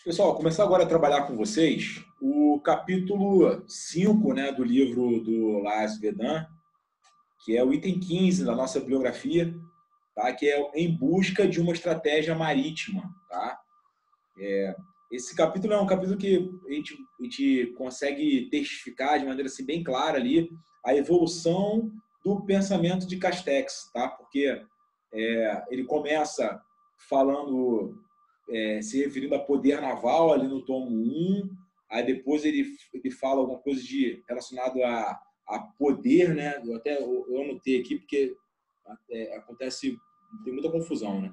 Pessoal, começar agora a trabalhar com vocês o capítulo 5, né, do livro do Lars Vedan, que é o item 15 da nossa biografia, tá? Que é Em Busca de uma Estratégia Marítima. Tá? Esse capítulo é um capítulo que a gente consegue testificar de maneira assim, bem clara ali a evolução do pensamento de Castex, tá? Porque ele começa falando, se referindo a poder naval ali no tomo 1, aí depois ele fala alguma coisa relacionado a poder, né? Eu anotei aqui porque acontece, tem muita confusão, né?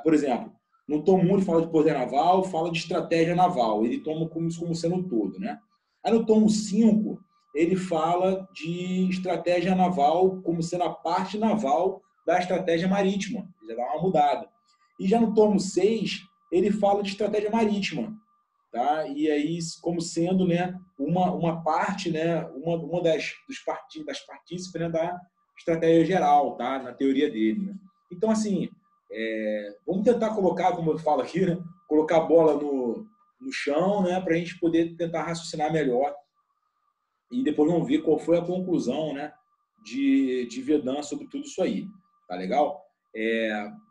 Por exemplo, no tomo 1 ele fala de poder naval, fala de estratégia naval, ele toma como sendo um todo, né? Aí no tomo 5 ele fala de estratégia naval como sendo a parte naval da estratégia marítima, já dá uma mudada. E já no tomo 6 ele fala de estratégia marítima, tá? E aí como sendo, né, uma parte, né, uma das partícipes, né, da estratégia geral, tá? Na teoria dele, né? Então, assim, vamos tentar colocar, como eu falo aqui, né, colocar a bola no chão, né, para a gente poder tentar raciocinar melhor e depois vamos ver qual foi a conclusão, né, de Vedanta sobre tudo isso aí. Tá legal?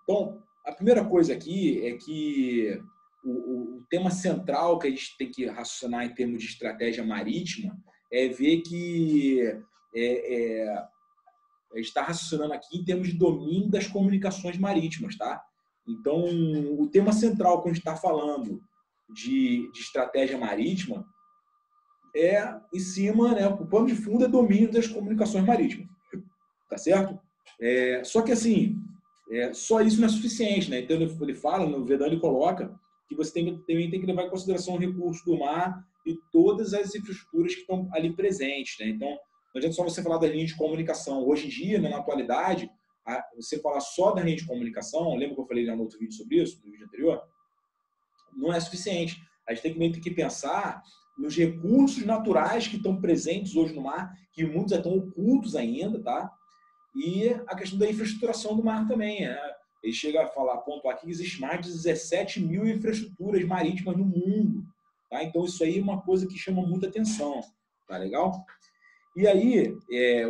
Então, a primeira coisa aqui é que o tema central que a gente tem que raciocinar em termos de estratégia marítima é ver que a gente está raciocinando aqui em termos de domínio das comunicações marítimas, tá? Então, o tema central quando a gente está falando de estratégia marítima em cima, né, o pano de fundo é domínio das comunicações marítimas, tá certo? Só que assim, só isso não é suficiente, né? Então ele fala, no Vedanta ele coloca que você também tem que levar em consideração o recurso do mar e todas as infraestruturas que estão ali presentes, né? Então, não adianta só você falar das linhas de comunicação. Hoje em dia, né, na atualidade, você falar só da linha de comunicação, lembra que eu falei no outro vídeo sobre isso, no vídeo anterior? Não é suficiente. A gente tem que pensar nos recursos naturais que estão presentes hoje no mar, que muitos estão ocultos ainda, tá? E a questão da infraestruturação do mar também. Ele chega a pontuar que existe mais de 17 mil infraestruturas marítimas no mundo. Tá? Então, isso aí é uma coisa que chama muita atenção. Tá legal? E aí,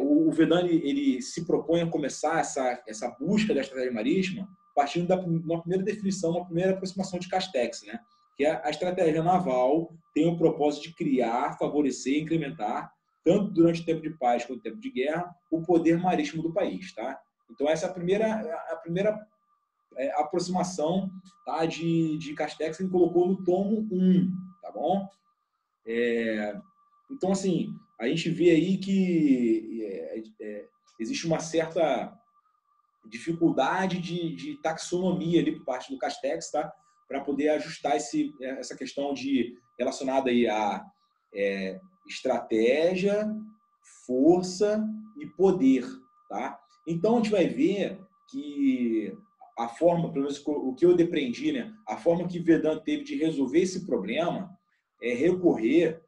o Vedanta ele se propõe a começar essa busca da estratégia marítima partindo da uma primeira definição, uma primeira aproximação de Castex, né? Que a estratégia naval tem o propósito de criar, favorecer e incrementar, tanto durante o tempo de paz quanto o tempo de guerra, o poder marítimo do país, tá? Então, essa é a primeira aproximação, tá, de Castex que ele colocou no tomo 1, tá bom? Então, assim, a gente vê aí que existe uma certa dificuldade de taxonomia ali por parte do Castex, tá? Para poder ajustar essa questão relacionada aí a estratégia, força e poder, tá? Então, a gente vai ver que a forma, pelo menos o que eu depreendi, né? A forma que Vedanta teve de resolver esse problema é recorrer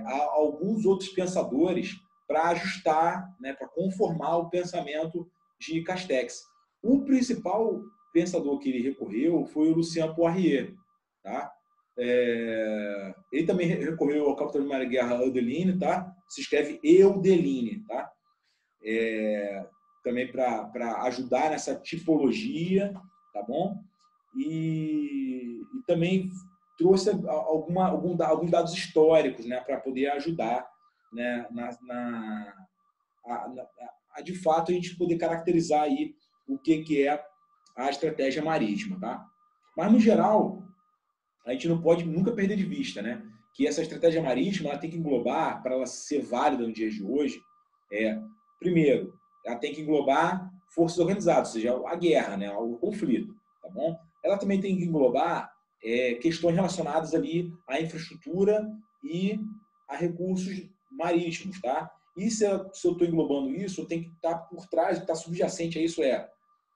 a alguns outros pensadores para ajustar, né, para conformar o pensamento de Castex. O principal pensador que ele recorreu foi o Lucien Poirier. Tá? Ele também recorreu ao capitão de marinha guerra Eudeline, tá? Se escreve Eudeline, tá? Também para ajudar nessa tipologia, tá bom? E também trouxe alguns dados históricos, né, para poder ajudar, né, de fato a gente poder caracterizar aí o que é a estratégia marítima, tá? Mas no geral a gente não pode nunca perder de vista, né, que essa estratégia marítima ela tem que englobar, para ela ser válida no dia de hoje, primeiro, ela tem que englobar forças organizadas, ou seja, a guerra, né, o conflito, tá bom? Ela também tem que englobar questões relacionadas ali à infraestrutura e a recursos marítimos, tá? E se eu estou englobando isso, tem que estar por trás, estar subjacente a isso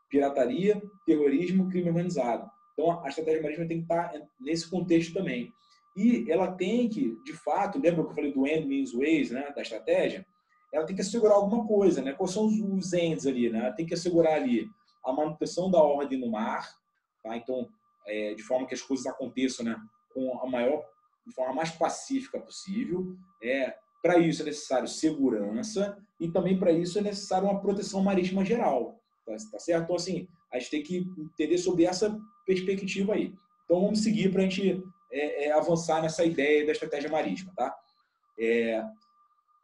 pirataria, terrorismo, crime organizado. Então, a estratégia marítima tem que estar nesse contexto também. E ela tem que, de fato, lembra que eu falei do end means ways, né, da estratégia? Ela tem que assegurar alguma coisa, né? Quais são os ends ali, né? Ela tem que assegurar ali a manutenção da ordem no mar, tá? Então, de forma que as coisas aconteçam, né, com de forma mais pacífica possível. Para isso é necessário segurança e também para isso é necessário uma proteção marítima geral. Tá certo? Então, assim, a gente tem que entender sobre essa perspectiva aí. Então, vamos seguir para a gente avançar nessa ideia da estratégia marítima, tá?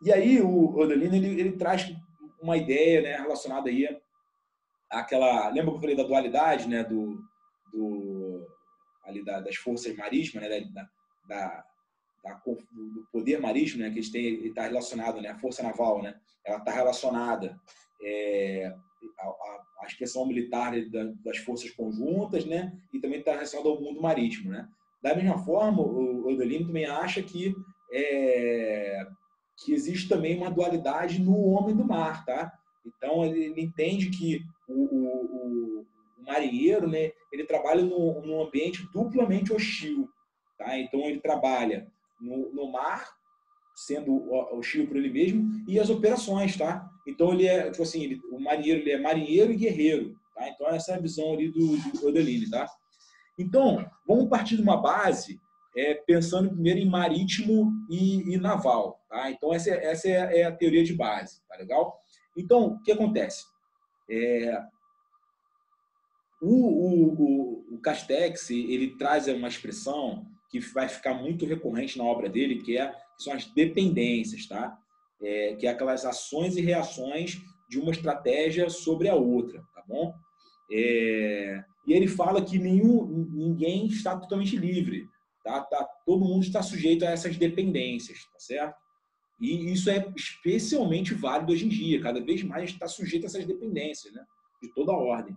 E aí, o Odelino, ele traz uma ideia, né, relacionada aí àquela... Lembra que eu falei da dualidade, né, ali das forças marítimas, né, do poder marítimo, né, que ele está relacionado, né, a força naval, né, ela está relacionada à expressão militar das forças conjuntas, né, e também está relacionada ao mundo marítimo, né. Da mesma forma, o Odelino também acha que existe também uma dualidade no homem do mar, tá? Então ele entende que o marinheiro, né, ele trabalha num ambiente duplamente hostil, tá? Então ele trabalha no mar, sendo hostil por ele mesmo, e as operações, tá? Então ele é, tipo assim, o marinheiro, ele é marinheiro e guerreiro, tá? Então essa é a visão ali do Odelino, tá? Então, vamos partir de uma base pensando primeiro em marítimo e naval, tá? Então essa é a teoria de base, tá legal? Então, o que acontece? O Castex, ele traz uma expressão que vai ficar muito recorrente na obra dele, que são as dependências, tá? Que é aquelas ações e reações de uma estratégia sobre a outra, tá bom? E ele fala que ninguém está totalmente livre, tá? Todo mundo está sujeito a essas dependências, tá certo? E isso é especialmente válido hoje em dia. Cada vez mais a gente está sujeito a essas dependências, né? De toda a ordem.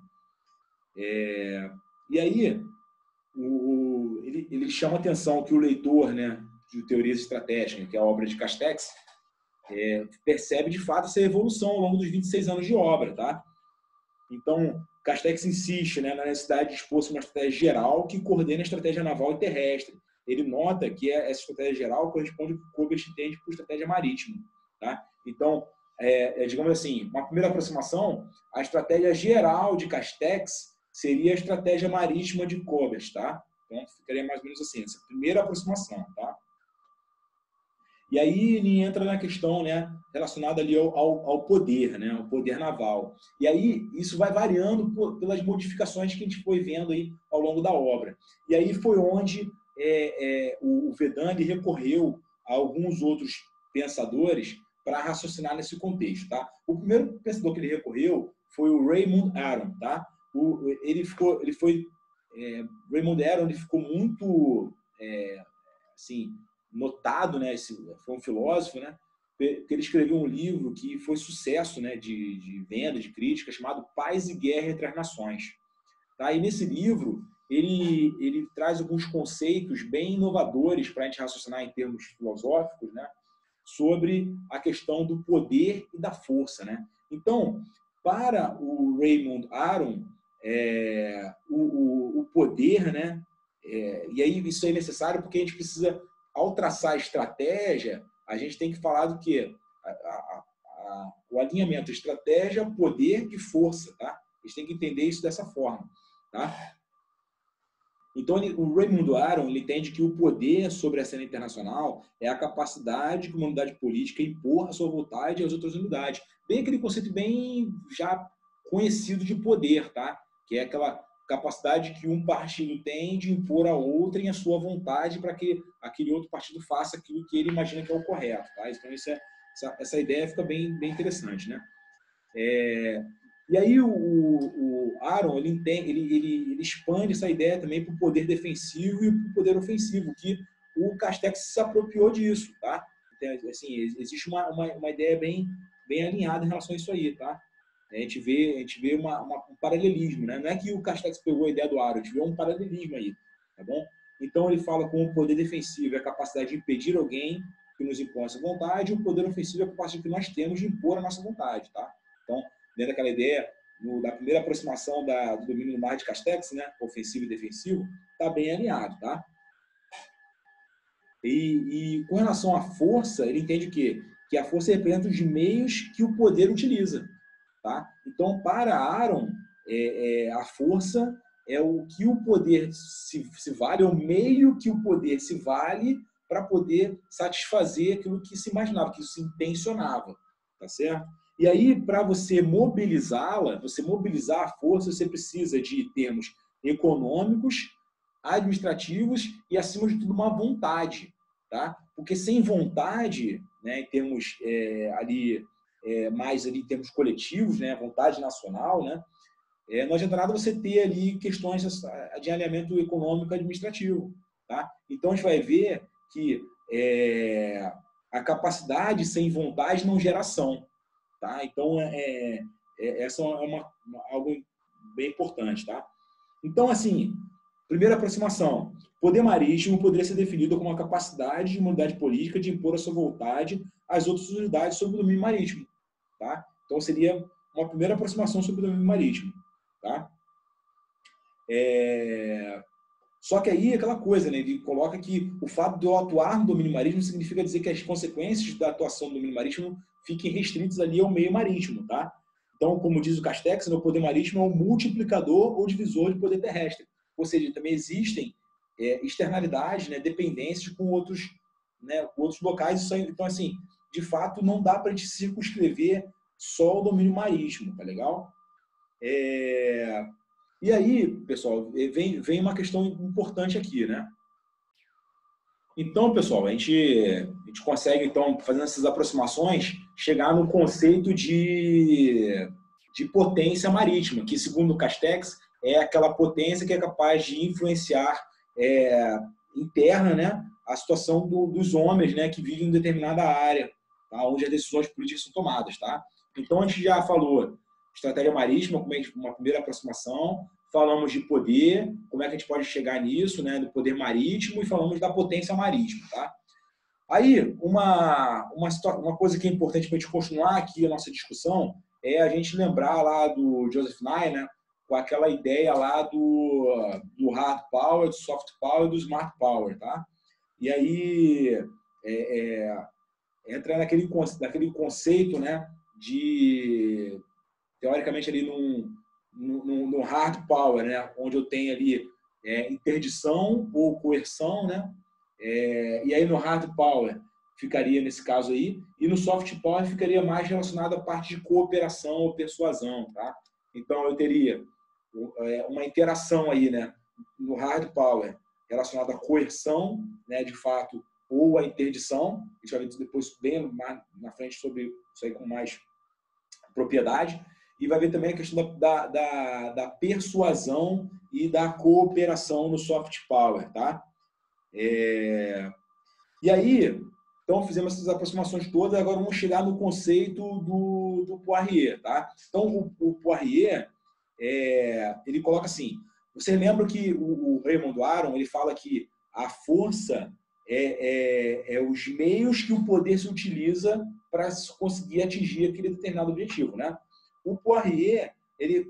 E aí, ele chama a atenção que o leitor, né, de teorias estratégicas, que é a obra de Castex, percebe de fato essa evolução ao longo dos 26 anos de obra, tá? Então, Castex insiste, né, na necessidade de dispor uma estratégia geral que coordene a estratégia naval e terrestre. Ele nota que essa estratégia geral corresponde ao que Kober entende por estratégia marítima, tá? Então, digamos assim, uma primeira aproximação, a estratégia geral de Castex seria a estratégia marítima de Kober, tá? Então, ficaria mais ou menos assim, essa primeira aproximação, tá? E aí ele entra na questão, né, relacionada ali ao poder, né, ao poder naval. E aí isso vai variando pelas modificações que a gente foi vendo aí ao longo da obra. E aí foi onde o Vedanta recorreu a alguns outros pensadores para raciocinar nesse contexto, tá? O primeiro pensador que ele recorreu foi o Raymond Aron, tá? Raymond Aron, ele ficou muito assim, notado, né? Foi um filósofo, né? Que ele escreveu um livro que foi sucesso, né? De venda, de crítica, chamado Paz e Guerra entre as Nações. Tá? E nesse livro ele traz alguns conceitos bem inovadores para a gente raciocinar em termos filosóficos, né? Sobre a questão do poder e da força, né? Então, para o Raymond Aron, o poder, né? E aí isso é necessário porque a gente precisa, ao traçar a estratégia, a gente tem que falar do quê? O alinhamento estratégia, poder e força, tá? A gente tem que entender isso dessa forma, tá? Então, o Raymond Aron entende que o poder sobre a cena internacional é a capacidade que uma unidade política impor a sua vontade às outras unidades. Bem aquele conceito bem já conhecido de poder, tá? Que é aquela capacidade que um partido tem de impor a outrem a sua vontade para que aquele outro partido faça aquilo que ele imagina que é o correto, tá? Então, essa ideia fica bem interessante, né? E aí o Aron ele expande essa ideia também para o poder defensivo e para o poder ofensivo, que o Castex se apropriou disso, tá? Então, assim, existe uma ideia bem alinhada em relação a isso aí, tá? A gente vê um paralelismo, né? Não é que o Castex pegou a ideia do Aron, a gente vê um paralelismo aí, tá bom? Então ele fala com o poder defensivo é a capacidade de impedir alguém que nos impõe a nossa vontade, e o poder ofensivo é a capacidade que nós temos de impor a nossa vontade, tá? Então, dentro daquela ideia da primeira aproximação do domínio do mar de Castex, né, ofensivo e defensivo, está bem alinhado, tá? E com relação à força, ele entende que a força representa os meios que o poder utiliza, tá? Então, para Aron, a força é o que o poder se vale, é o meio que o poder se vale para poder satisfazer aquilo que se imaginava, que se intencionava, tá certo? E aí, para você mobilizá-la, você mobilizar a força, você precisa de termos econômicos, administrativos e, acima de tudo, uma vontade, tá? Porque sem vontade, né, em termos ali, mais ali em termos coletivos, né, vontade nacional, né, não adianta nada você ter ali questões de alinhamento econômico e administrativo, tá? Então, a gente vai ver que a capacidade sem vontade não gera ação, tá? Então, essa é algo bem importante, tá? Então, assim, primeira aproximação. Poder marítimo poderia ser definido como a capacidade de uma unidade política de impor a sua vontade às outras unidades sobre o domínio marítimo, tá? Então, seria uma primeira aproximação sobre o domínio marítimo, tá? Só que aí, aquela coisa, né? Ele coloca que o fato de eu atuar no domínio marítimo significa dizer que as consequências da atuação no domínio marítimo fiquem restritas ali ao meio marítimo, tá? Então, como diz o Castex, o poder marítimo é um multiplicador ou divisor de poder terrestre. Ou seja, também existem externalidades, né, dependências com outros locais. Então, assim, de fato, não dá para a gente circunscrever só o domínio marítimo, tá legal? E aí, pessoal, vem uma questão importante aqui, né? Então, pessoal, a gente consegue, então, fazendo essas aproximações, chegar no conceito de potência marítima, que, segundo o Castex, é aquela potência que é capaz de influenciar interna, né, a situação dos homens, né, que vivem em determinada área, tá, onde as decisões políticas são tomadas. Tá? Então, a gente já falou estratégia marítima como uma primeira aproximação, falamos de poder, como é que a gente pode chegar nisso, né, do poder marítimo, e falamos da potência marítima. Tá? Aí, uma coisa que é importante para a gente continuar aqui a nossa discussão é a gente lembrar lá do Joseph Nye, né, com aquela ideia lá do hard power, do soft power e do smart power. Tá? E aí, entra naquele conceito, né, de, teoricamente, ali no hard power, né, onde eu tenho ali interdição ou coerção, né, e aí no hard power ficaria nesse caso aí, e no soft power ficaria mais relacionado à parte de cooperação ou persuasão, tá? Então eu teria uma interação aí, né, no hard power relacionada à coerção, né, de fato, ou à interdição. A gente vai ver depois bem mais na frente sobre isso aí com mais propriedade. E vai ver também a questão da persuasão e da cooperação no soft power, tá? E aí, então, fizemos essas aproximações todas, agora vamos chegar no conceito do Poirier, tá? Então, o Poirier, ele coloca assim, você lembra que o Raymond Aron, ele fala que a força é os meios que o poder se utiliza para conseguir atingir aquele determinado objetivo, né? O Poirier, ele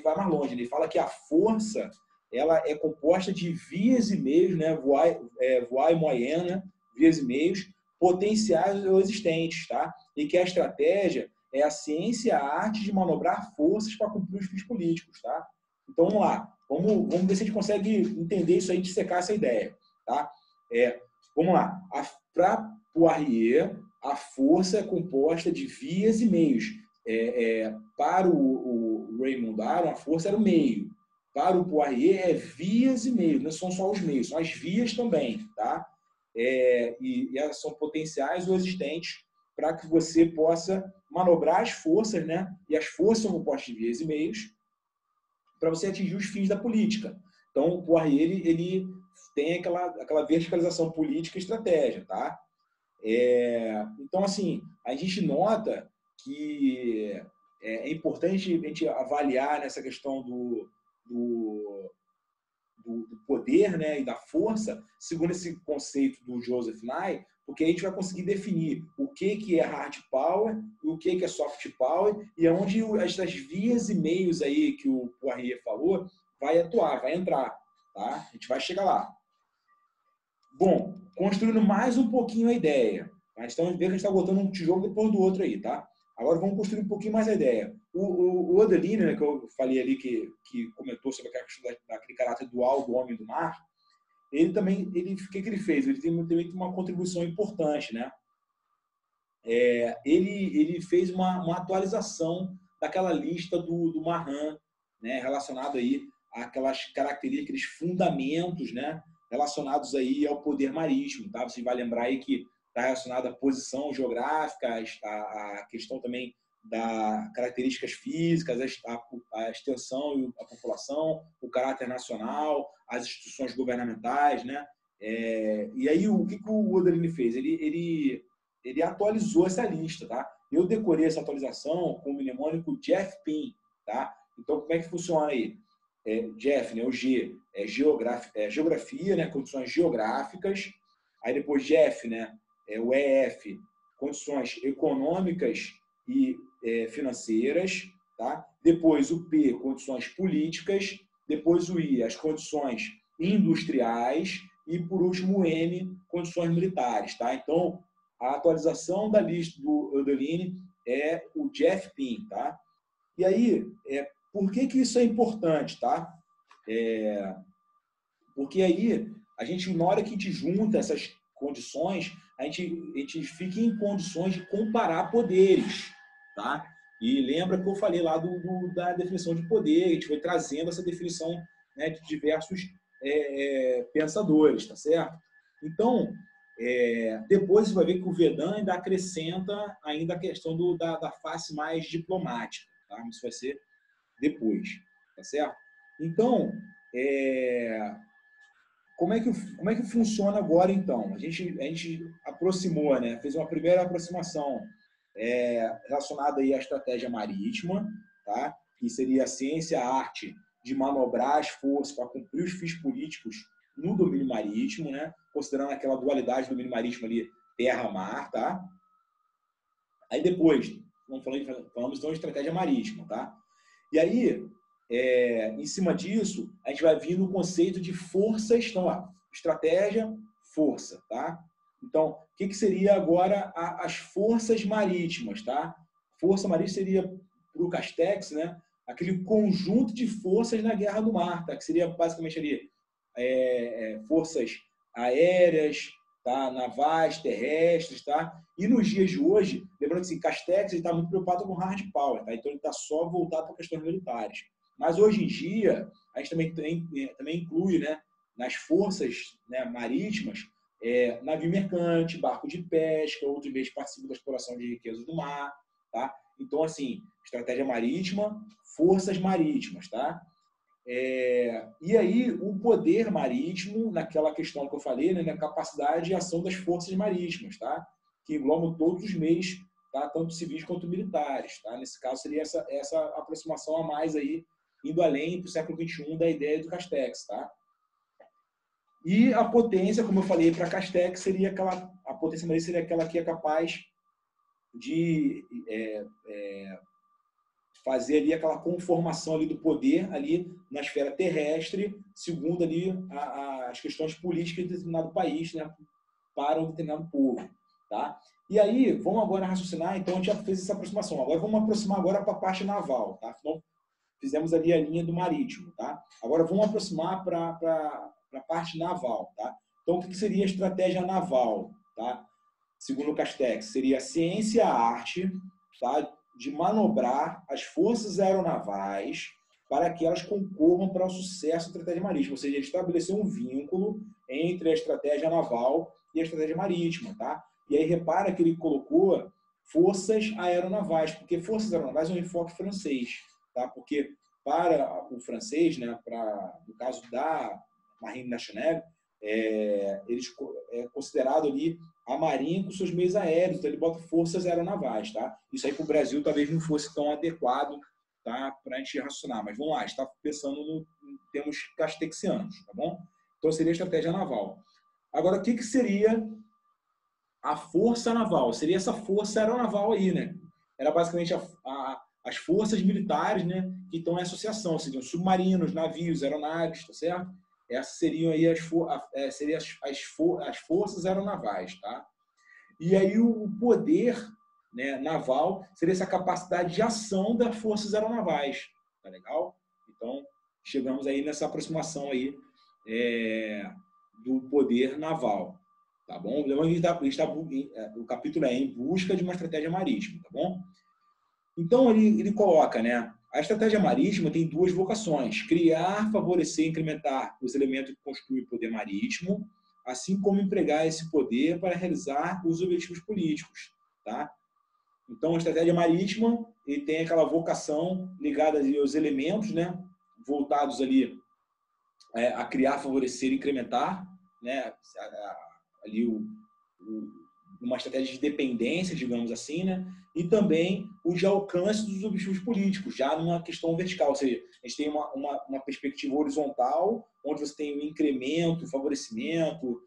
vai mais longe, ele fala que a força ela é composta de vias e meios, né? Voie e moyenne, né? Vias e meios potenciais ou existentes, tá? E que a estratégia é a ciência e a arte de manobrar forças para cumprir os fins políticos, tá? Então, vamos lá. Vamos ver se a gente consegue entender isso aí, dissecar essa ideia, tá? Vamos lá. Para Poirier, a força é composta de vias e meios. Para o Raymond Aron, a força era o meio. Para o Poirier, é vias e meios. Não são só os meios, são as vias também, tá? E elas são potenciais ou existentes para que você possa manobrar as forças, né? E as forças são compostas de vias e meios para você atingir os fins da política. Então, o Poirier, ele tem aquela verticalização política e estratégia, tá? Então, assim, a gente nota que é importante a gente avaliar nessa questão do poder, né, e da força, segundo esse conceito do Joseph Nye, porque a gente vai conseguir definir o que é hard power e o que é soft power, e aonde essas vias e meios aí que o Poirier falou vai atuar, vai entrar, tá? A gente vai chegar lá. Bom, construindo mais um pouquinho a ideia. Tá? Então, a gente está botando um tijolo depois do outro aí, tá? Agora vamos construir um pouquinho mais a ideia. o Odeline, né, que eu falei ali, que comentou sobre aquela questão daquele caráter dual do homem e do mar, ele também, o que ele fez? Ele tem uma contribuição importante, né? Ele fez uma atualização daquela lista do Mahan, né, relacionado aí àquelas características, aqueles fundamentos, né, relacionados aí ao poder marítimo, tá? Você vai lembrar aí que está relacionado à posição geográfica, a questão também das características físicas, a extensão e a população, o caráter nacional, as instituições governamentais, né? E aí, o que o Odeline fez? Ele atualizou essa lista, tá? Eu decorei essa atualização com o mnemônico Jeff Pin, tá? Então, como é que funciona aí? Jeff, né? O G é geografia, né? Condições geográficas. Aí depois Jeff, né? O EF, condições econômicas e financeiras, tá? Depois o P, condições políticas. Depois o I, as condições industriais. E por último o M, condições militares, tá? Então, a atualização da lista do Odeline é o Jeff Pin, tá? E aí, por que isso é importante, tá? Porque aí, na hora que a gente junta essas condições, a gente fica em condições de comparar poderes, tá? E lembra que eu falei lá da definição de poder, a gente foi trazendo essa definição, né, de diversos pensadores, tá certo? Então, depois você vai ver que o Vedanta ainda acrescenta ainda a questão da face mais diplomática, tá? Isso vai ser depois, tá certo? Então, como é que funciona agora, então? A gente aproximou, né? Fez uma primeira aproximação relacionada aí à estratégia marítima, tá? Que seria a ciência, a arte de manobrar as forças para cumprir os fins políticos no domínio marítimo, né? Considerando aquela dualidade do domínio marítimo ali, terra-mar, tá? Aí depois, falamos então de estratégia marítima, tá? E aí, em cima disso, a gente vai vir no conceito de forças, então, estratégia, força, tá? Então, o que seria agora as forças marítimas, tá? Força marítima seria, para o Castex, né, aquele conjunto de forças na guerra do mar, tá? Que seria basicamente ali forças aéreas, tá? Navais, terrestres, tá? E nos dias de hoje, lembrando que assim, Castex está muito preocupado com hard power, tá? Então ele está só voltado para questões militares. Mas hoje em dia, a gente também inclui, né, nas forças, né, marítimas, navio mercante, barco de pesca, outros meios que participam da exploração de riqueza do mar, tá? Então, assim, estratégia marítima, forças marítimas, tá? E aí, o poder marítimo, naquela questão que eu falei, né, na capacidade de ação das forças marítimas, tá? Que englobam todos os meios, tá? Tanto civis quanto militares. Tá? Nesse caso, seria essa aproximação a mais, aí, indo além para o século XXI da ideia do Castex. Tá? E a potência, como eu falei, para Castex, a potência marítima seria aquela que é capaz de fazer ali aquela conformação ali do poder ali na esfera terrestre, segundo ali as questões políticas de determinado país, né, para um determinado povo, tá? E aí, vamos agora raciocinar, então a gente já fez essa aproximação. Agora vamos aproximar agora para a parte naval, tá? Então, fizemos ali a linha do marítimo, tá? Agora vamos aproximar para a parte naval, tá? Então, o que seria a estratégia naval, tá? Segundo o Castex, seria a ciência, a arte, tá? De manobrar as forças aeronavais para que elas concorram para o sucesso da estratégia marítima, ou seja, estabelecer um vínculo entre a estratégia naval e a estratégia marítima, tá? E aí repara que ele colocou forças aeronavais, porque forças aeronavais é um enfoque francês, tá? Porque para o francês, né, no caso da Marine Nationale, eles é considerado ali a marinha com seus meios aéreos, então ele bota forças aeronavais, tá? Isso aí para o Brasil talvez não fosse tão adequado, tá, para a gente raciocinar, mas vamos lá, a gente está pensando em termos castexianos, tá bom? Então seria a estratégia naval. Agora, o que seria a força naval? Seria essa força aeronaval aí, né? Era basicamente as forças militares, né, que estão em associação, seriam submarinos, navios, aeronaves, tá certo? Essas seriam aí as forças aeronavais, tá? E aí o poder né, naval seria essa capacidade de ação das forças aeronavais. Tá legal? Então, chegamos aí nessa aproximação aí do poder naval. Tá bom? Lembrando que o capítulo é em busca de uma estratégia marítima. Tá bom? Então, ele coloca, né? A estratégia marítima tem duas vocações: criar, favorecer e incrementar os elementos que constituem o poder marítimo, assim como empregar esse poder para realizar os objetivos políticos. Tá? Então, a estratégia marítima ele tem aquela vocação ligada ali aos elementos, né? Voltados ali a criar, favorecer e incrementar, né? Ali uma estratégia de dependência, digamos assim, né? E também o de alcance dos objetivos políticos, já numa questão vertical, ou seja, a gente tem uma perspectiva horizontal, onde você tem um incremento, favorecimento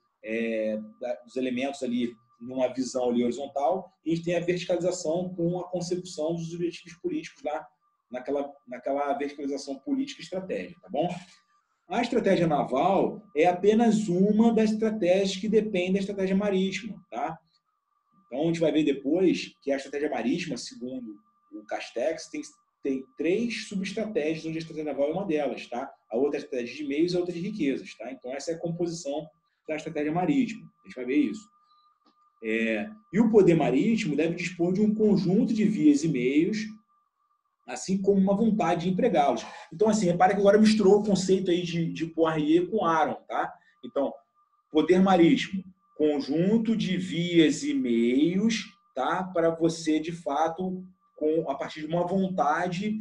dos elementos ali numa visão ali horizontal, e a gente tem a verticalização com a consecução dos objetivos políticos lá naquela verticalização política e estratégica, tá bom? A estratégia naval é apenas uma das estratégias que depende da estratégia marítima, tá? Então, a gente vai ver depois que a estratégia marítima, segundo o Castex, tem 3 subestratégias, onde a estratégia naval é uma delas, tá? A outra é a estratégia de meios e a outra de riquezas, tá? Então, essa é a composição da estratégia marítima. A gente vai ver isso. E o poder marítimo deve dispor de um conjunto de vias e meios, assim como uma vontade de empregá-los. Então, assim, repara que agora misturou o conceito aí de Poirier com Aron, tá? Então, poder marítimo, conjunto de vias e meios, tá? Para você, de fato, a partir de uma vontade,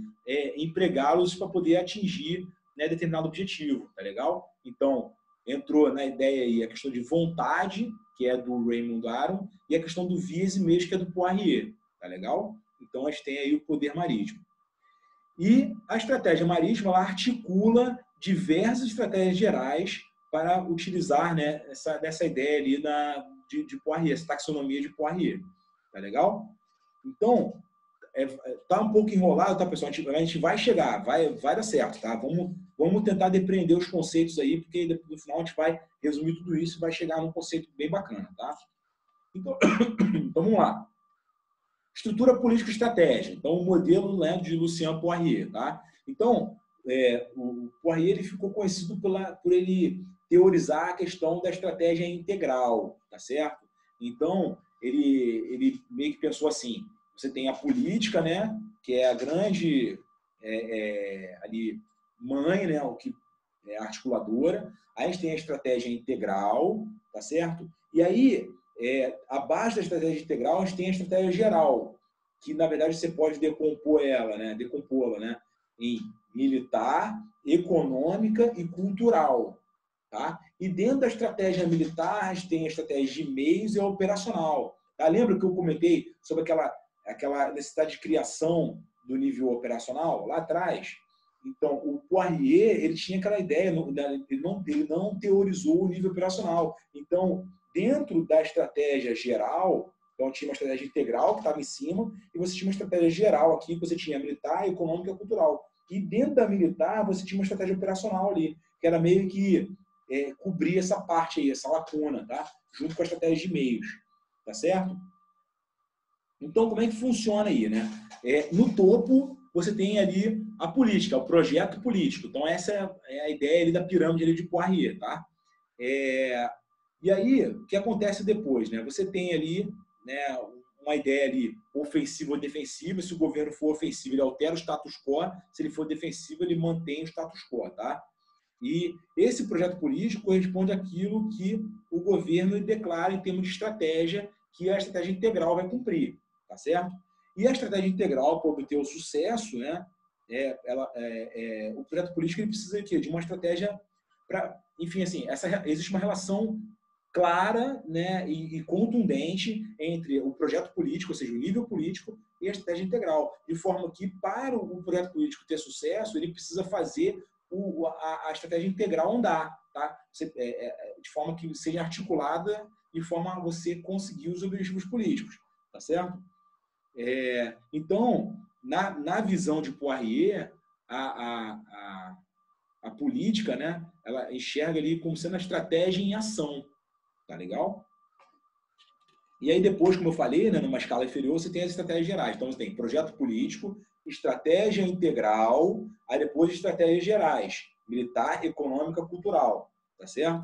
empregá-los para poder atingir, né, determinado objetivo, tá legal? Então, entrou na ideia aí a questão de vontade, que é do Raymond Aron, e a questão do vias e meios, que é do Poirier, tá legal? Então, a gente tem aí o poder marítimo. E a estratégia marítima ela articula diversas estratégias gerais para utilizar, né, essa ideia ali de Poirier, essa taxonomia de Poirier. Tá legal? Então, tá um pouco enrolado, tá, pessoal? A gente vai chegar, vai dar certo, tá? Vamos tentar depreender os conceitos aí, porque no final a gente vai resumir tudo isso e vai chegar num conceito bem bacana, tá? Então, vamos lá. Estrutura político-estratégia. Então, o modelo, né, de Lucien Poirier. Tá? Então, o Poirier ele ficou conhecido por ele teorizar a questão da estratégia integral. Tá certo? Então, ele meio que pensou assim, você tem a política, né, que é a grande ali, mãe, né, o que é articuladora. Aí a gente tem a estratégia integral, tá certo? E aí, abaixo da estratégia integral, a gente tem a estratégia geral, que, na verdade, você pode decompô-la, né, em militar, econômica e cultural. Tá? E dentro da estratégia militar, a gente tem a estratégia de meios e a operacional. Tá? Lembra que eu comentei sobre aquela necessidade de criação do nível operacional lá atrás? Então, o Poirier ele tinha aquela ideia, ele não teorizou o nível operacional. Então, dentro da estratégia geral, então tinha uma estratégia integral que estava em cima, e você tinha uma estratégia geral aqui, que você tinha militar, econômica e cultural. E dentro da militar, você tinha uma estratégia operacional ali, que era meio que cobrir essa parte aí, essa lacuna, tá? Junto com a estratégia de meios, tá certo? Então, como é que funciona aí, né? No topo, você tem ali a política, o projeto político. Então, essa é a ideia ali da pirâmide ali de Poirier, tá? E aí, o que acontece depois, né? Você tem ali, né, uma ideia ali ofensiva ou defensiva. Se o governo for ofensivo, ele altera o status quo. Se ele for defensivo, ele mantém o status quo, tá? E esse projeto político corresponde àquilo que o governo declara em termos de estratégia, que a estratégia integral vai cumprir, tá certo? E a estratégia integral, para obter o sucesso, né, o projeto político ele precisa de uma estratégia para, enfim, assim, existe uma relação clara, né, e contundente entre o projeto político, ou seja, o nível político, e a estratégia integral, de forma que, para o projeto político ter sucesso, ele precisa fazer a estratégia integral andar, tá? De forma que seja articulada, de forma a você conseguir os objetivos políticos, tá certo? Então, na visão de Poirier, a política, né, ela enxerga ali como sendo a estratégia em ação, tá legal? E aí depois, como eu falei, né, numa escala inferior, você tem as estratégias gerais. Então, você tem projeto político, estratégia integral, aí depois estratégias gerais, militar, econômica, cultural, tá certo?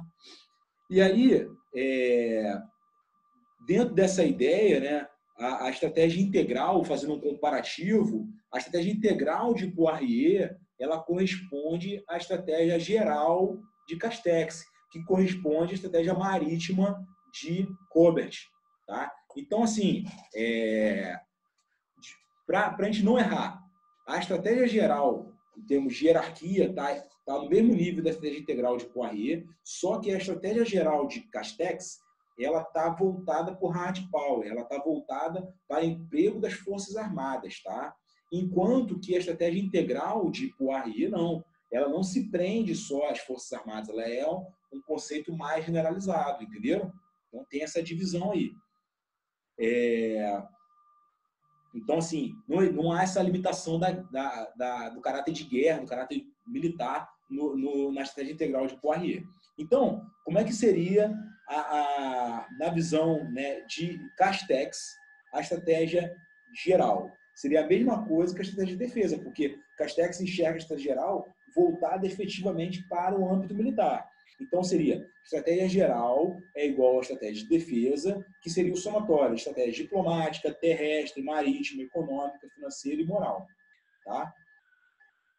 E aí, dentro dessa ideia, né, a estratégia integral, fazendo um comparativo, a estratégia integral de Poirier, ela corresponde à estratégia geral de Castex, que corresponde à estratégia marítima de Colbert. Tá? Então, assim, para a gente não errar, a estratégia geral, em termos de hierarquia, está no mesmo nível da estratégia integral de Poirier, só que a estratégia geral de Castex ela está voltada para o hard power, ela está voltada para o emprego das Forças Armadas, tá? Enquanto que a estratégia integral de Poirier, não. Ela não se prende só às Forças Armadas, ela é um conceito mais generalizado, entenderam? Então tem essa divisão aí. Então, assim, não há essa limitação do caráter de guerra, do caráter militar na estratégia integral de Poirier. Então, como é que seria, na visão, né, de Castex, a estratégia geral? Seria a mesma coisa que a estratégia de defesa, porque Castex enxerga a estratégia geral voltada efetivamente para o âmbito militar. Então, seria estratégia geral é igual à estratégia de defesa, que seria o somatório de estratégia diplomática, terrestre, marítima, econômica, financeira e moral. Tá?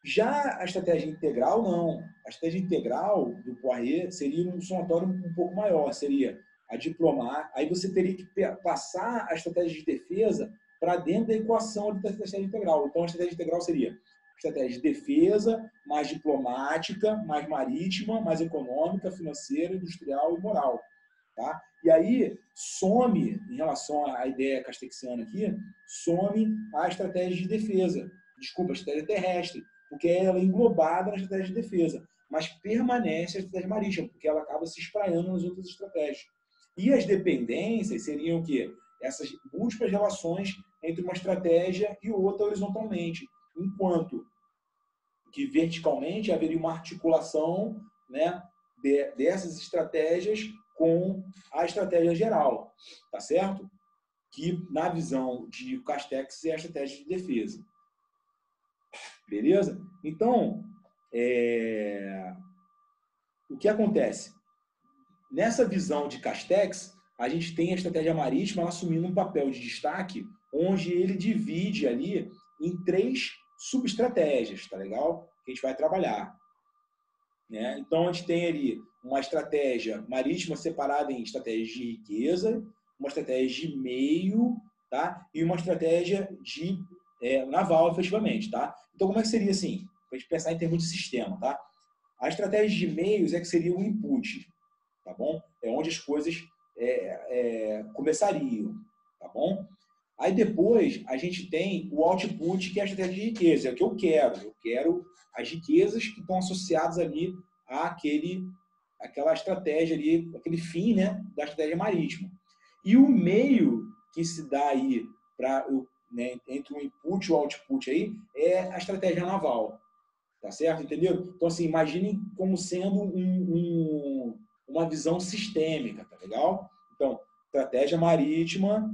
Já a estratégia integral, não. A estratégia integral do Poirier seria um somatório um pouco maior, seria a diplomática. Aí você teria que passar a estratégia de defesa para dentro da equação da estratégia integral. Então, a estratégia integral seria estratégia de defesa, mais diplomática, mais marítima, mais econômica, financeira, industrial e moral. Tá? E aí, some, em relação à ideia castexiana aqui, some a estratégia de defesa. Desculpa, a estratégia terrestre, porque ela é englobada na estratégia de defesa, mas permanece a estratégia marítima, porque ela acaba se espraiando nas outras estratégias. E as dependências seriam o quê? Essas múltiplas relações entre uma estratégia e outra horizontalmente, enquanto que verticalmente haveria uma articulação, né, dessas estratégias com a estratégia geral, tá certo? Que, na visão de Castex, é a estratégia de defesa. Beleza? Então, o que acontece? Nessa visão de Castex, a gente tem a estratégia marítima assumindo um papel de destaque, onde ele divide ali em 3 subestratégias, tá legal? Que a gente vai trabalhar. Né? Então, a gente tem ali uma estratégia marítima separada em estratégias de riqueza, uma estratégia de meio, tá? E uma estratégia de naval, efetivamente. Tá? Então, como é que seria assim? Para a gente pensar em termos de sistema. Tá? A estratégia de meios é que seria o input. Tá bom? É onde as coisas começariam. Tá bom? Aí depois a gente tem o output, que é a estratégia de riqueza. É o que eu quero. Eu quero as riquezas que estão associadas ali àquela estratégia ali, aquele fim, né, da estratégia marítima. E o meio que se dá aí né, entre o input e o output aí é a estratégia naval. Tá certo? Entendeu? Então, assim, imaginem como sendo uma visão sistêmica, tá legal? Então, estratégia marítima,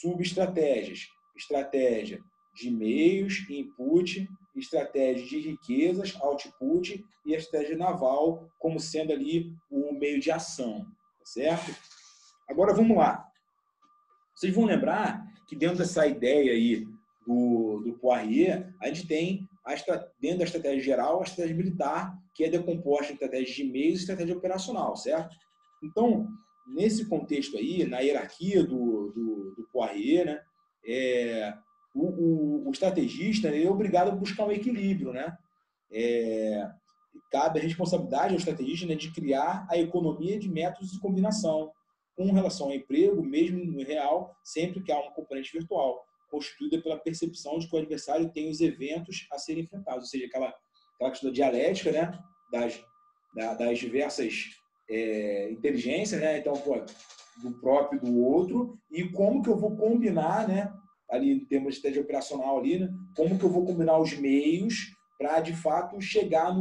subestratégias. Estratégia de meios, input, estratégia de riquezas, output, e a estratégia naval como sendo ali o meio de ação, tá certo? Agora, vamos lá. Vocês vão lembrar que dentro dessa ideia aí do Poirier, a gente tem, dentro da estratégia geral, a estratégia militar, que é decomposta em estratégia de meios e estratégia operacional, certo? Então, nesse contexto aí, na hierarquia do Poirier, né, o estrategista é obrigado a buscar um equilíbrio, né? Cabe a responsabilidade ao estrategista, né, de criar a economia de métodos de combinação com relação ao emprego, mesmo no real, sempre que há uma componente virtual, constituída pela percepção de que o adversário tem os eventos a serem enfrentados, ou seja, aquela questão da dialética, né, das diversas inteligências, né, então, do próprio e do outro, e como que eu vou combinar, né, ali em termos de estratégia operacional ali, né, como que eu vou combinar os meios para, de fato, chegar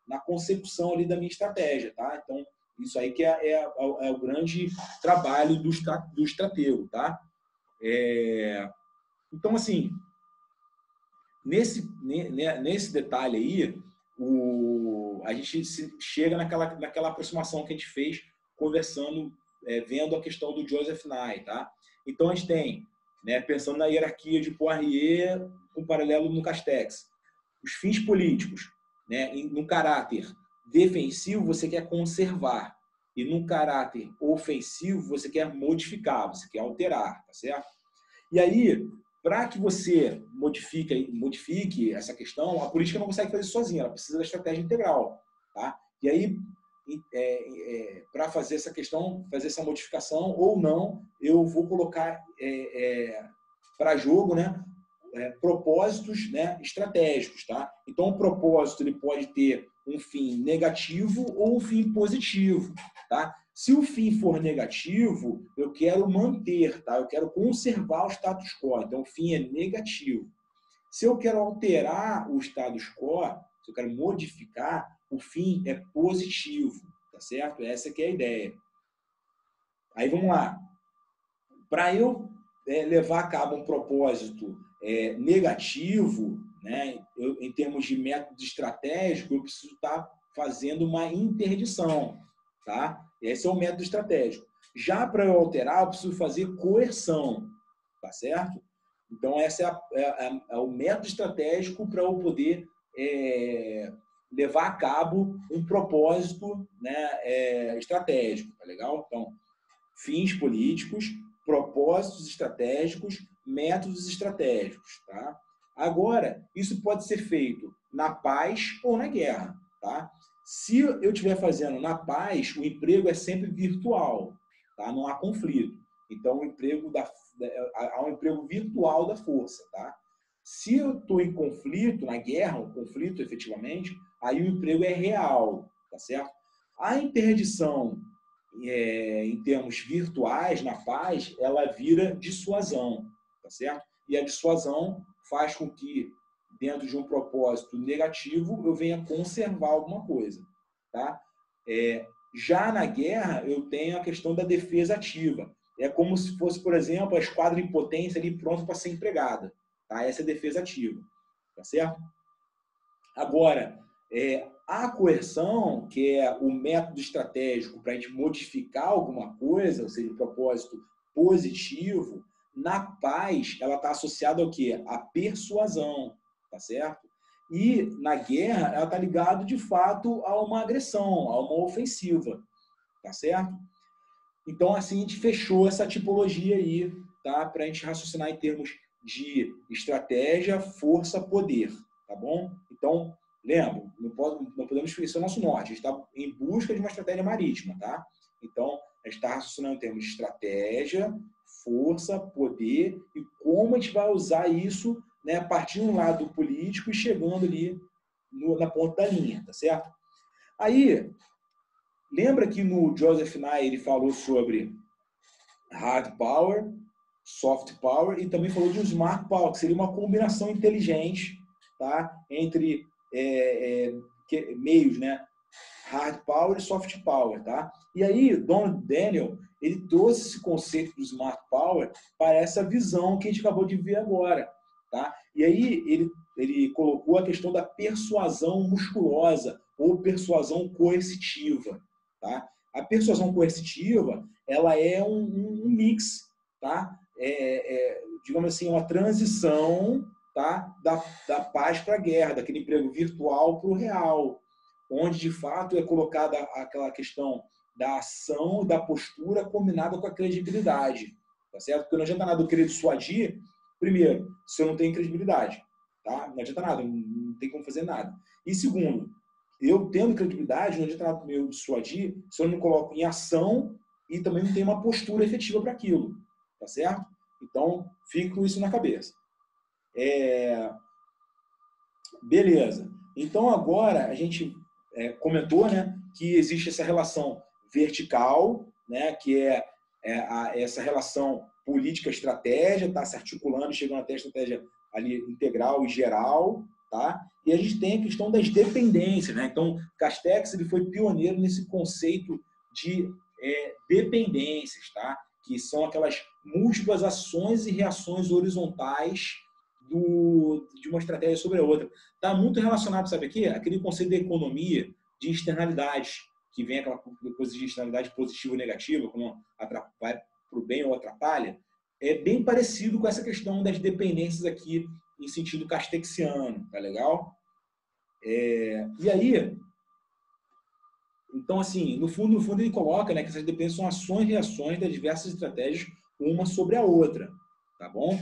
na consecução ali da minha estratégia, tá? Então, Isso aí que é o grande trabalho do estratego, tá? Então, assim, nesse detalhe aí, a gente chega naquela aproximação que a gente fez conversando, vendo a questão do Joseph Nye, tá? Então, a gente tem, né, pensando na hierarquia de Poirier com paralelo no Castex, os fins políticos, né, no caráter defensivo, você quer conservar, e no caráter ofensivo, você quer modificar, você quer alterar, tá certo? E aí, para que você modifique essa questão, a política não consegue fazer sozinha, ela precisa da estratégia integral, tá? E aí, para fazer essa questão, fazer essa modificação ou não, eu vou colocar para jogo, né, propósitos, né, estratégicos, tá? Então, o propósito ele pode ter um fim negativo ou um fim positivo, tá? Se o fim for negativo, eu quero manter, tá? Eu quero conservar o status quo. Então, o fim é negativo. Se eu quero alterar o status quo, se eu quero modificar, o fim é positivo, tá certo? Essa que é a ideia. Aí, vamos lá. Para eu levar a cabo um propósito negativo, né, em termos de método estratégico, eu preciso estar fazendo uma interdição, tá? Esse é o método estratégico. Já para eu alterar, eu preciso fazer coerção, tá certo? Então, esse é o método estratégico para eu poder levar a cabo um propósito, né, estratégico, tá legal? Então, fins políticos, propósitos estratégicos, métodos estratégicos, tá? Agora, isso pode ser feito na paz ou na guerra, tá? Se eu estiver fazendo na paz, o emprego é sempre virtual, tá? Não há conflito. Então, há um emprego virtual da força, tá? Se eu estou em conflito, na guerra, um conflito efetivamente, aí o emprego é real, tá certo? A interdição em termos virtuais, na paz, ela vira dissuasão, tá certo? E a dissuasão faz com que, dentro de um propósito negativo, eu venha conservar alguma coisa, tá? Já na guerra, eu tenho a questão da defesa ativa. É como se fosse, por exemplo, a esquadra em potência ali pronta para ser empregada, tá? Essa é a defesa ativa, tá certo? Agora, a coerção, que é o método estratégico para a gente modificar alguma coisa, ou seja, o propósito positivo, na paz, ela está associada ao quê? À persuasão, tá certo? E na guerra, ela está ligada, de fato, a uma agressão, a uma ofensiva, tá certo? Então, assim, a gente fechou essa tipologia aí, tá? Para a gente raciocinar em termos de estratégia, força, poder, tá bom? Então, lembra, não podemos esquecer o nosso norte. A gente está em busca de uma estratégia marítima, tá? Então, a gente está raciocinando em termos de estratégia, força, poder e como a gente vai usar isso, né, partindo do lado político e chegando ali na ponta da linha, tá certo? Aí, lembra que no Joseph Nye ele falou sobre hard power, soft power e também falou de um smart power, que seria uma combinação inteligente, tá, entre meios, né, hard power e soft power, tá? E aí, Donald Daniel, ele trouxe esse conceito do smart power para essa visão que a gente acabou de ver agora, tá? E aí ele colocou a questão da persuasão musculosa ou persuasão coercitiva, tá? A persuasão coercitiva, ela é um mix, tá? Digamos assim, uma transição, tá? Da paz para a guerra, daquele emprego virtual para o real, onde, de fato, é colocada aquela questão da ação e da postura combinada com a credibilidade, tá certo? Porque não adianta nada eu querer dissuadir, primeiro, se eu não tenho credibilidade, tá? Não adianta nada, não tem como fazer nada. E segundo, eu tendo credibilidade, não adianta nada eu dissuadir se eu não coloco em ação e também não tenho uma postura efetiva para aquilo, tá certo? Então, fique com isso na cabeça. Beleza. Então, agora, a gente comentou, né, que existe essa relação vertical, né, que essa relação política-estratégia, está se articulando, chegando até a estratégia ali integral e geral, tá? E a gente tem a questão das dependências, né? Então, Castex ele foi pioneiro nesse conceito de dependências, tá? Que são aquelas múltiplas ações e reações horizontais de uma estratégia sobre a outra. Está muito relacionado, sabe aqui? Aquele conceito da economia de externalidades, que vem aquela coisa de externalidade positiva ou negativa, quando vai para o bem ou atrapalha. É bem parecido com essa questão das dependências aqui, em sentido castexiano, tá legal? E aí, então, assim, no fundo ele coloca, né, que essas dependências são ações e reações das diversas estratégias, uma sobre a outra, tá bom?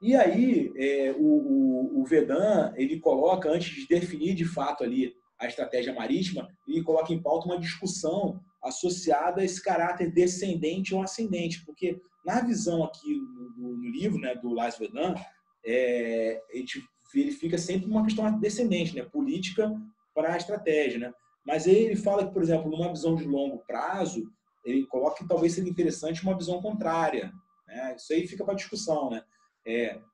E aí, o Vedant, ele coloca, antes de definir de fato ali a estratégia marítima, ele coloca em pauta uma discussão associada a esse caráter descendente ou ascendente, porque na visão aqui no livro, né, do Lars Vedant, a gente verifica sempre uma questão descendente, né, política para a estratégia, né? Mas ele fala que, por exemplo, numa visão de longo prazo, ele coloca que talvez seria interessante uma visão contrária, né? Isso aí fica para discussão, né?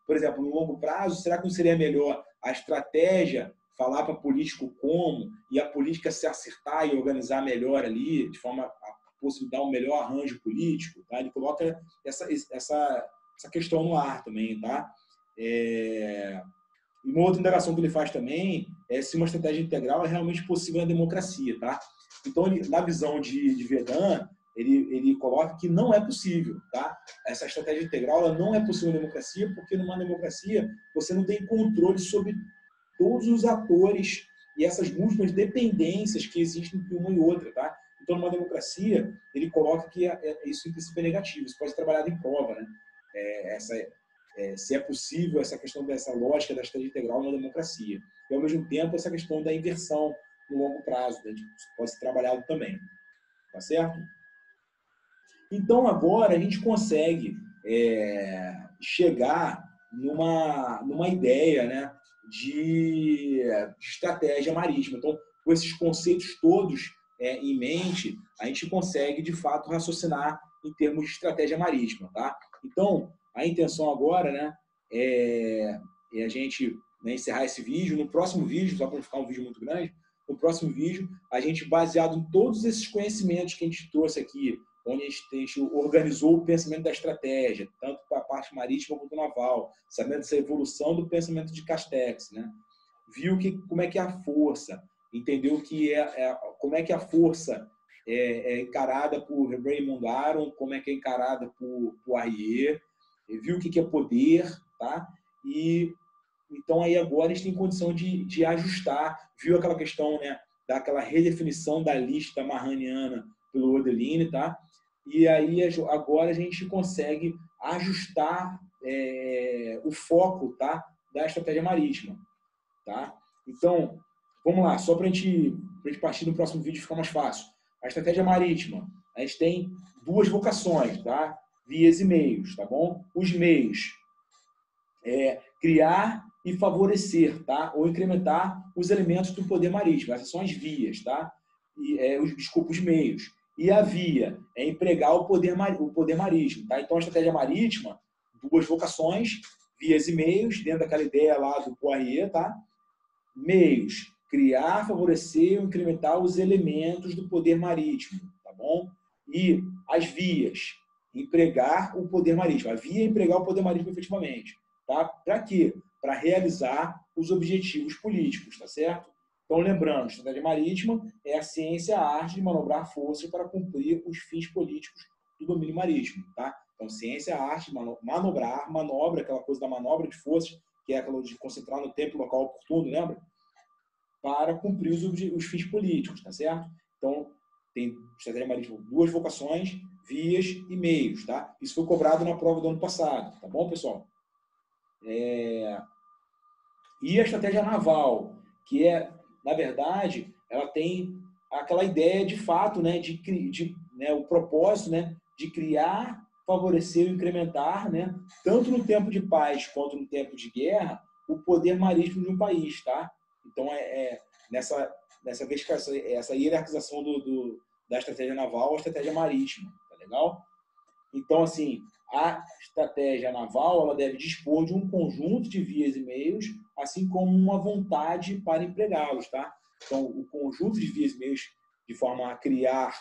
Por exemplo, no longo prazo, será que não seria melhor a estratégia falar para o político como e a política se acertar e organizar melhor ali, de forma a possibilitar um melhor arranjo político? Tá? Ele coloca essa questão no ar também, tá? E uma outra indagação que ele faz também é se uma estratégia integral é realmente possível na democracia, tá? Então, na visão de Vedant, ele coloca que não é possível, tá? Essa estratégia integral ela não é possível na democracia, porque numa democracia você não tem controle sobre todos os atores e essas múltiplas dependências que existem entre uma e outra, tá? Então, numa democracia, ele coloca que isso em princípio é negativo, isso pode ser trabalhado em prova, né? Se é possível essa questão dessa lógica da estratégia integral na democracia. E, ao mesmo tempo, essa questão da inversão no longo prazo, né? Pode ser trabalhado também. Tá certo? Então, agora, a gente consegue chegar numa ideia, né, de estratégia marítima. Então, com esses conceitos todos em mente, a gente consegue, de fato, raciocinar em termos de estratégia marítima. Tá? Então, a intenção agora, né, é a gente, né, encerrar esse vídeo. No próximo vídeo, só para não ficar um vídeo muito grande, no próximo vídeo, a gente, baseado em todos esses conhecimentos que a gente trouxe aqui, onde a gente organizou o pensamento da estratégia, tanto para a parte marítima quanto naval, sabendo essa evolução do pensamento de Castex, né? Viu como é que é a força, entendeu que como é que a força é encarada por Raymond Aron, como é que é encarada por Arrier, viu o que é poder, tá? E então aí agora a gente tem condição de ajustar, viu aquela questão, né, daquela redefinição da lista marraniana pelo Odeline, tá? E aí agora a gente consegue ajustar o foco, tá, da estratégia marítima, tá? Então, vamos lá, só para a gente partir no próximo vídeo ficar mais fácil. A estratégia marítima, a gente tem duas vocações, tá? Vias e meios, tá bom? Os meios criar e favorecer, tá? Ou incrementar os elementos do poder marítimo. Essas são as vias, tá? Os meios. E a via é empregar o poder marítimo, tá? Então, a estratégia marítima, duas vocações, vias e meios, dentro daquela ideia lá do Poirier, tá? Meios, criar, favorecer ou incrementar os elementos do poder marítimo, tá bom? E as vias, empregar o poder marítimo. A via é empregar o poder marítimo efetivamente. Tá? Para quê? Para realizar os objetivos políticos, tá certo? Então, lembrando, estratégia marítima é a ciência, a arte de manobrar forças para cumprir os fins políticos do domínio marítimo, tá? Então, ciência, a arte de manobrar, manobra, aquela coisa da manobra de forças, que é aquela de concentrar no tempo e local oportuno, lembra? Para cumprir os fins políticos, tá certo? Então, tem estratégia marítima, duas vocações, vias e meios, tá? Isso foi cobrado na prova do ano passado, tá bom, pessoal? E a estratégia naval, que na verdade, ela tem aquela ideia de fato, né, o propósito, né, de criar, favorecer e incrementar, né, tanto no tempo de paz quanto no tempo de guerra, o poder marítimo de um país, tá? Então, nessa vez que essa hierarquização da estratégia naval, a estratégia marítima, tá legal? Então, assim, a estratégia naval ela deve dispor de um conjunto de vias e meios, assim como uma vontade para empregá-los, tá? Então, o conjunto de vias e meios de forma a criar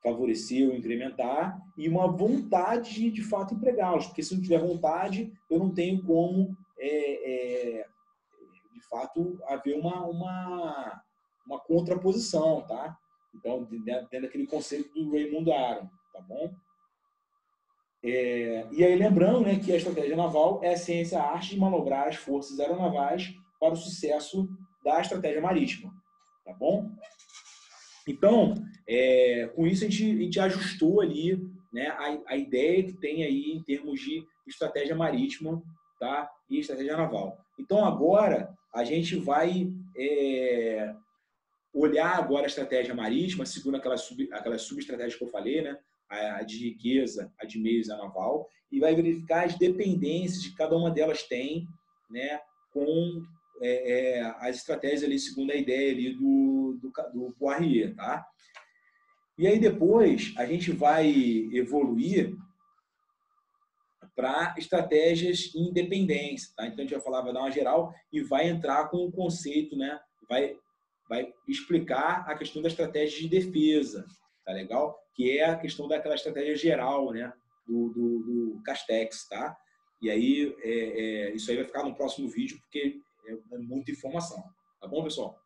favorecer ou incrementar, e uma vontade de fato, empregá-los, porque se não tiver vontade, eu não tenho como, de fato, haver uma contraposição, tá? Então, dentro daquele conceito do Raymond Aron, tá bom? E aí, lembrando, né, que a estratégia naval é a ciência, a arte de manobrar as forças aeronavais para o sucesso da estratégia marítima, tá bom? Então, com isso a gente ajustou ali, né, a ideia que tem aí em termos de estratégia marítima, tá, e estratégia naval. Então, agora a gente vai olhar agora a estratégia marítima, segundo aquelas subestratégias que eu falei, né, a de riqueza, a de meios e a naval, e vai verificar as dependências que cada uma delas tem, né, com as estratégias ali, segundo a ideia ali do Poirier, tá? E aí depois a gente vai evoluir para estratégias independentes, tá? Então a gente vai falar, vai dar uma geral e vai entrar com o conceito, né? Vai explicar a questão da estratégia de defesa, tá legal? Que é a questão daquela estratégia geral, né? Do Castex, tá? E aí, isso aí vai ficar no próximo vídeo, porque é muita informação. Tá bom, pessoal?